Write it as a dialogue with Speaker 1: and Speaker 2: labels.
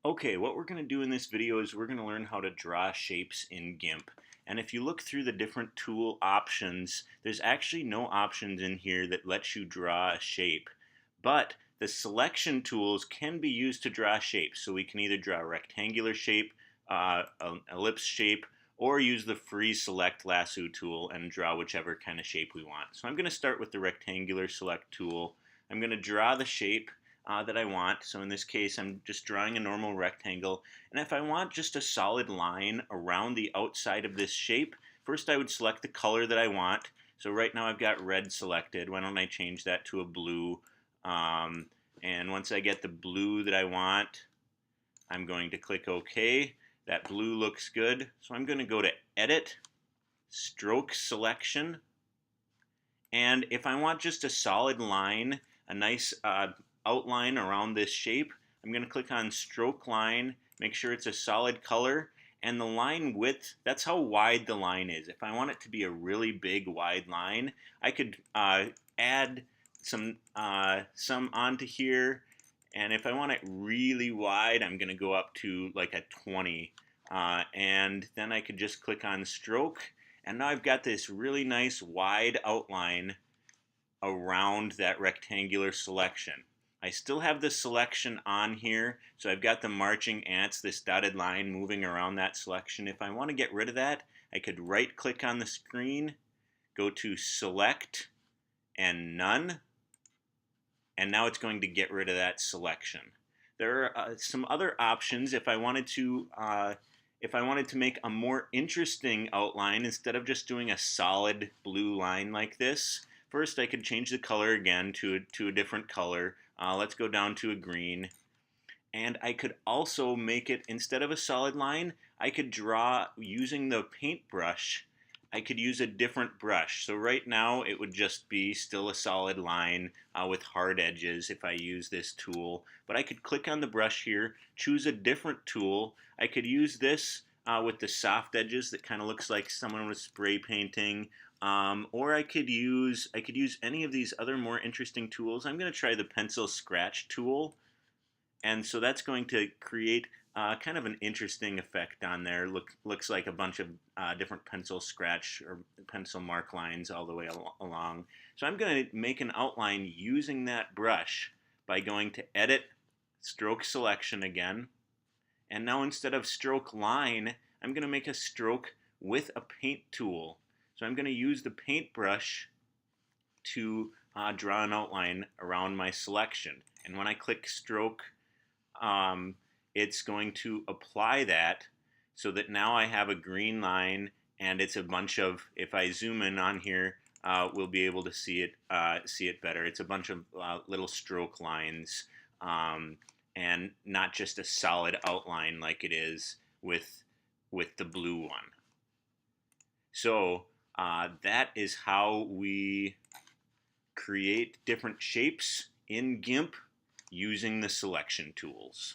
Speaker 1: Okay, what we're going to do in this video is we're going to learn how to draw shapes in GIMP. And if you look through the different tool options, there's actually no options in here that lets you draw a shape. But the selection tools can be used to draw shapes. So we can either draw a rectangular shape, an ellipse shape, or use the free select lasso tool and draw whichever kind of shape we want. So I'm going to start with the rectangular select tool. I'm going to draw the shape that I want. So in this case, I'm just drawing a normal rectangle. And if I want just a solid line around the outside of this shape, first I would select the color that I want. So right now I've got red selected. Why don't I change that to a blue? And once I get the blue that I want, I'm going to click OK. That blue looks good. So I'm going to go to Edit, Stroke Selection. And if I want just a solid line, a nice outline around this shape, I'm going to click on Stroke Line, make sure it's a solid color, and the line width, that's how wide the line is. If I want it to be a really big wide line, I could add some onto here, and if I want it really wide, I'm going to go up to like a 20, and then I could just click on Stroke, and now I've got this really nice wide outline around that rectangular selection. I still have the selection on here, so I've got the marching ants, this dotted line moving around that selection. If I want to get rid of that, I could right click on the screen, go to Select and None, and now it's going to get rid of that selection. There are some other options if I wanted to make a more interesting outline instead of just doing a solid blue line like this. First, I could change the color again to a different color. Let's go down to a green. And I could also make it, instead of a solid line, I could draw using the paintbrush. I could use a different brush. So right now it would just be still a solid line with hard edges if I use this tool. But I could click on the brush here, choose a different tool. I could use this with the soft edges that kind of looks like someone was spray painting. Or I could use any of these other more interesting tools. I'm going to try the pencil scratch tool, and so that's going to create kind of an interesting effect on there. Looks like a bunch of different pencil scratch or pencil mark lines all the way along. So I'm going to make an outline using that brush by going to Edit, Stroke Selection again, and now instead of stroke line, I'm going to make a stroke with a paint tool. So I'm going to use the paintbrush to draw an outline around my selection. And when I click stroke, it's going to apply that so that now I have a green line, and it's a bunch of, if I zoom in on here, we'll be able to see it better. It's a bunch of little stroke lines, and not just a solid outline like it is with the blue one. So that is how we create different shapes in GIMP using the selection tools.